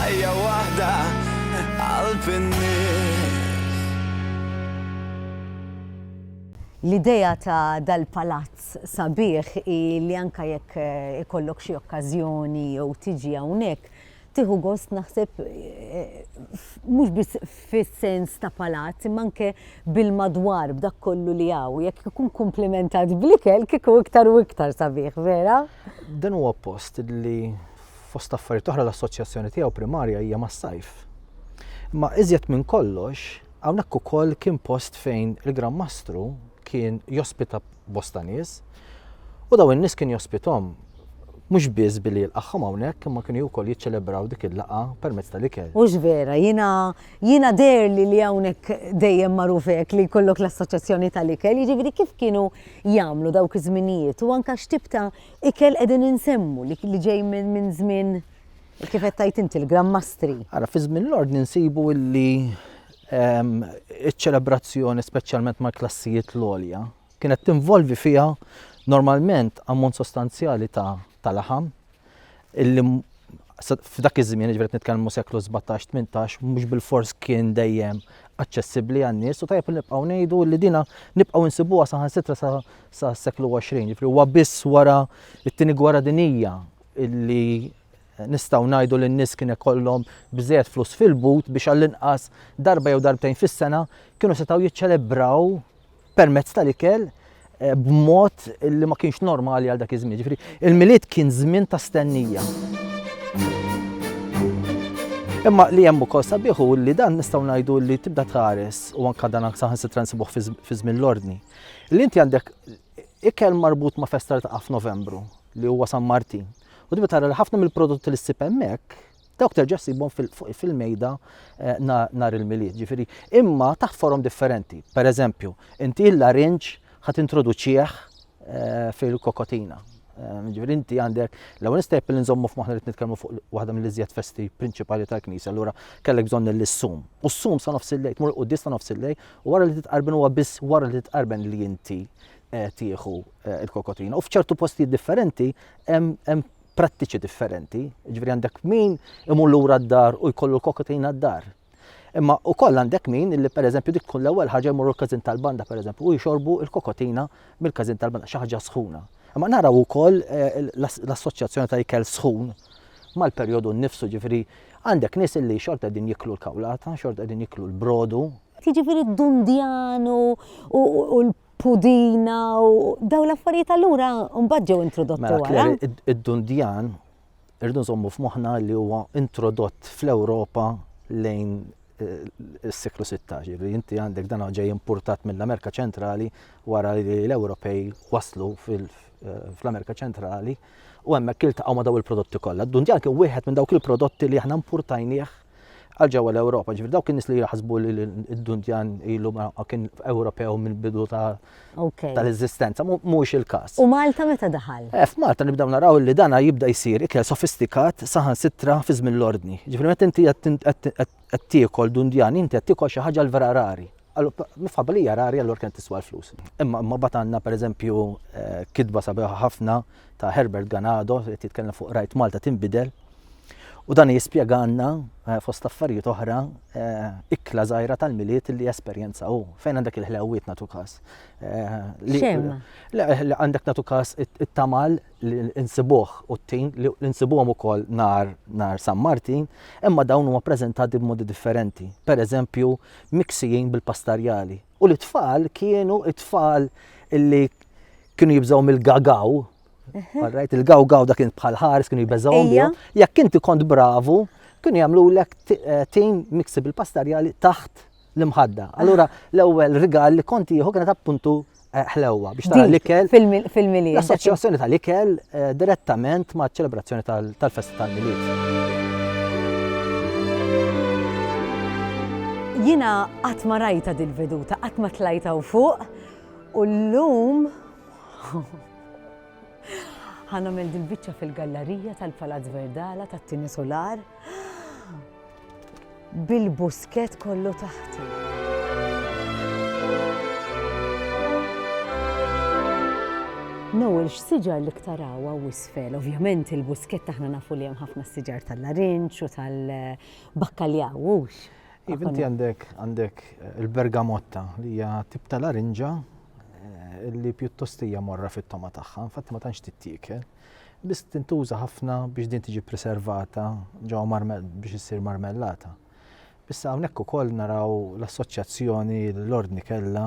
ħajja waħda għal-pinnis. L-ideja ta' dal-palazz sabiħ li anka jekk ikollok xi okkażjoni jew tiġi hawnhekk tieħu gost naħseb mhux biss fis-sens ta' palazz imma anke bil-madwar b'dak kollu li hawn jekk ikun komplementat bl-ikel kieku iktar u iktar sabiħ, vera? Dan huwa post li fost affarijiet oħra l-assoċjazzjoni tiegħu primarja hija mas-sajf. Ma iżjed minn kollox hawnhekk ukoll kien post fejn il-Gran Mastru kien jospita bosta nies u daw in-nies kien jospitom mhux biss billi jilqagħhom hawnhekk imma kienu wkoll jiċċelebraw dik il-laqgħa permezz tal-ikel. Mhux vera, jiena derli li hawnhekk dejjem magħruf hekk li jkollok l-assoċjazzjoni tal-ikel, jiġifieri kif kienu jagħmlu dawk iż-żminijiet u anke x'tib ta' ikel qegħdin insemmu li ġej minn żmien kif qed tgħid inti l-Gran Mastri. Ara fi żmien l-ordni nsibu illi iċ-ċelebrazzjoni speċjalment mal-klassijiet l-għolja kienet tinvolvi fiha normalment ammont sostanzjali ta' laħam illi f'dak iż-żmien ġifieri nitkellmu seklu 17-18 mhux bil-fors kien dejjem aċċessibbli għan-nies u tajjeb nibqgħu ngħidu li dina nibqgħu nsibuha saħansitra sa seklu 20 ġifieri huwa biss wara t-tieni gwerra dinjija illi nistgħu ngħidu li n-nies kien ikollhom biżżejjed flus fil-but biex għall-inqas darba jew darbtejn fis-sena kienu setgħu jiċċelebraw permezz tal-ikel b'mod li ma kienx normali għal dak iż-żmien. Ġifieri il-milied kien żmien ta' stennija. Imma li hemm ukoll sabiħ li dan nistgħu ngħidu li tibda tħares u anke dan saħansitra nsibuh fi żmien l-ordni. Li inti għandek ikel marbut ma' festa ta' f'Novembru li huwa San Martin. U tibda tara li ħafna mill-prodotti li ssib hemmhekk dawk terġa' ssibhom fil-mejda nhar il-milied. Ġifieri imma taħt forom differenti. Pereżempju, inti l-arinġ ħadd introduċih fil-kokotina. Ġifieri inti għandek l-ewwel step li nżommu f'moħħna li nitkellmu fuq waħda mill-iżjed festi prinċipali tal-Knisja, allura kellek bżonn l-issum. U s-sum sa nofs il-lejl, tmur qudies sa nofs il-lejl u wara li titqarben huwa biss wara li titqarben li inti tieħu il-kokotina. U f'ċertu postijiet differenti hemm prattiċi differenti, ġifieri għandek min imur lura d-dar u jkollu l-kokotina d-dar. Imma wkoll għandek min illi pereżempju dik tkun l-ewwel ħaġa jmorru l-każin tal-banda pereżempju u jxorbu l-kokotina mill-każin tal-banda xi ħaġa sħuna. Imma naraw ukoll l-assoċjazzjoni ta' ikel sħun mal-perjodu nnifsu ġifieri għandek nies illi xorta qegħdin jiklu l-kawlata, xorta qegħdin jiklu l-brodu. Jiġifieri d-dundjan u l-pudina u daw l-affarijiet allura mbagħad ġew introdotti wara. Id-dundjan irdu nżommu f'moħħna li huwa introdott fl-Ewropa lejn is-seklu 16. Inti għandek dan ġej importat mill-Amerika Ċentrali wara li l-Ewropej waslu fl-Amerika Ċentrali u hemmhekk iltaqgħu ma' daw il-prodotti kollha. D-dundjan kien wieħed minn dawk il-prodotti li aħna importajnieh għal ġewwa l-Ewropa. Ġifieri dawk in-nies li jaħsbu li d-dundjan ilu kien Ewropew mill-bidu tal-eżistenza, mhux il-każ. U Malta meta daħal? F'Malta nibdew naraw li dana jibda jsir ikel sofistikat saħansitra fi żmien l-ordni. Ġifieri meta inti qed tiekol dundjan, inti qed tiekol xi ħaġa l-vera rari. Mifħabba li hija rari allura kien tiswa l-flus. Imma bagħad għandna pereżempju kitba sabiħa ħafna ta' Herbert Ganado li jitkellem fuq rajt Malta tinbidel. U dan jispjegana fost affarijiet oħra ikla żgħira tal-miliet li esperjenza fejn għandek il-ħlewiet nagħtu każ. X'hemm? Għandek nagħtu każ it-tamal li insibuh u t-tin li insibuhom ukoll nhar San Martin, imma dawn huma ppreżentati b'modi differenti. Pereżempju miksijin bil-pastarjali. U l-itfal kienu it-tfal illi kienu jibżgħu mill-gagaw. Right, il-gaw da kien bħal ħares kienu jibbeżawhom bihom. Jekk inti kont bravu, kienu jagħmlulek tin miksi bil-pastarjali taħt l-imħadda. Allura l-ewwel rigal li kont jieħu kienet appuntu ħlewwa biex tara l-ikel fil-miliet. L-assoċjazzjoni tal-ikel direttament maċ-ċelebrazzjoni tal-festa tal-miliet. Jiena qatt ma rajta dil-veduta, qatt ma tlajta fuq u llum ħanamel dil-biċċa fil-gallerija tal-Palazz Verdala tat-Tieni Solar bil-busket kollu taħti. Nowel, x'siġar li ktarawa u isfel? Ovvjament il-buskett aħna nafu li hemm ħafna siġar tal-larinċ u tal-bakkaljaw, ux? Inti għandek il-bergamotta li hija tip ta' larinġa li pjuttost hija morra fit-toma tagħha, infatti ma tantx tittiekel. Biss tintuża ħafna biex din tiġi preservata ġew biex issir marmellata. Bissa hawnhekk ukoll naraw l-assoċjazzjoni l-ordni kellha,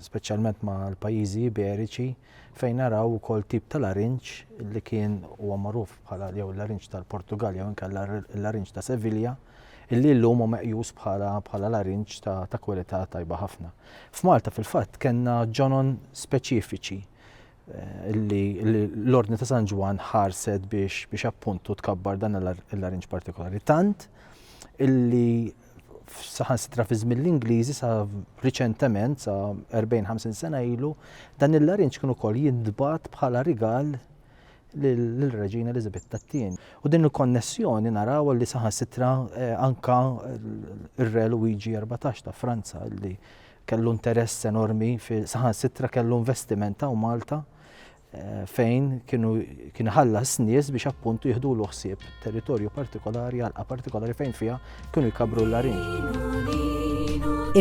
speċjalment ma' l-pajjiżi iberiċi, fejn naraw ukoll tip ta' larinġ li kien huwa magħruf bħala jew l-larinġ tal-Portugal jew inkella l-larinġ ta' Sevilla, illi llum huwa meqjus bħala larinġ ta' kwalità tajba ħafna. F'Malta fil-fatt kellna ġonon speċifiċi illi l-Ordni ta' San Ġwan ħarset biex appuntu tkabbar dan il-larinġ partikolari. Tant illi saħansitra fi żmien l-Ingliżi sa riċentement sa 40-50 sena ilu dan il-larinġ kien ukoll jintbagħat bħala rigal lill-Reġina Elizabeth II. U din il-konnessjoni naraw li saħansitra anka ir-Re Luigi XIV ta' Franza li kellu interess enormi saħansitra kellu investiment ta' Malta fejn kienu ħallas nies biex appuntu jieħdu l-ħsieb territorju partikolari għalqa partikolari fejn fiha kienu jkabru l-larinġ.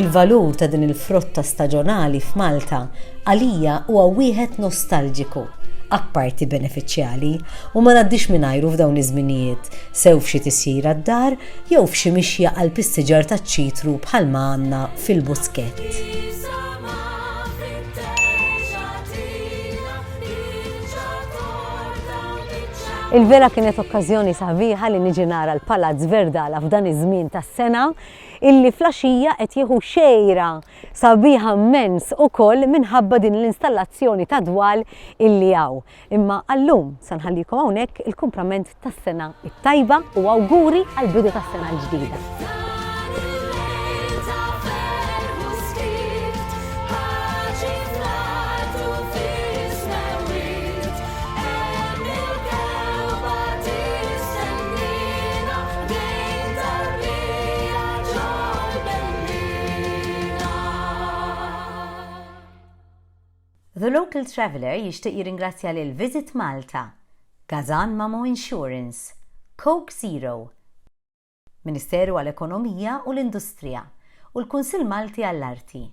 Il-valur ta' din il-frotta staġjonali f'Malta għalija huwa wieħed nostalġiku, apparti benefiċjali, u ma ngħaddix mingħajru f'dawn iż-żminijiet sew f'xi tisjira d-dar jew f'xi mixja qalb is-siġar taċ-ċitru bħalma għandna fil-buskett. Il-vera kienet okkażjoni sabiħa li niġi nara l-Palazz Verdala f'dan iż-żmien tas-sena illi flaxija qed jieħu xejra sabiħa immens ukoll minħabba din l-installazzjoni ta' dwal illi hawn. Imma għallum se nħallikom hawnhekk il-kumplament tas-sena it-tajba u awguri għall-bidu tas-sena l-ġdida. The Local Traveller jixtieq jirringrazzja lil Visit Malta, Gazan Mamo Insurance, Coke Zero, Ministeru għall-Ekonomija u l-Industrija u l-Kunsill Malti għall-Arti.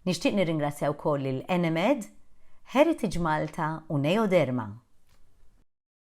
Nixtieq nirringrazzja wkoll lil NMED, Heritage Malta u Neoderma.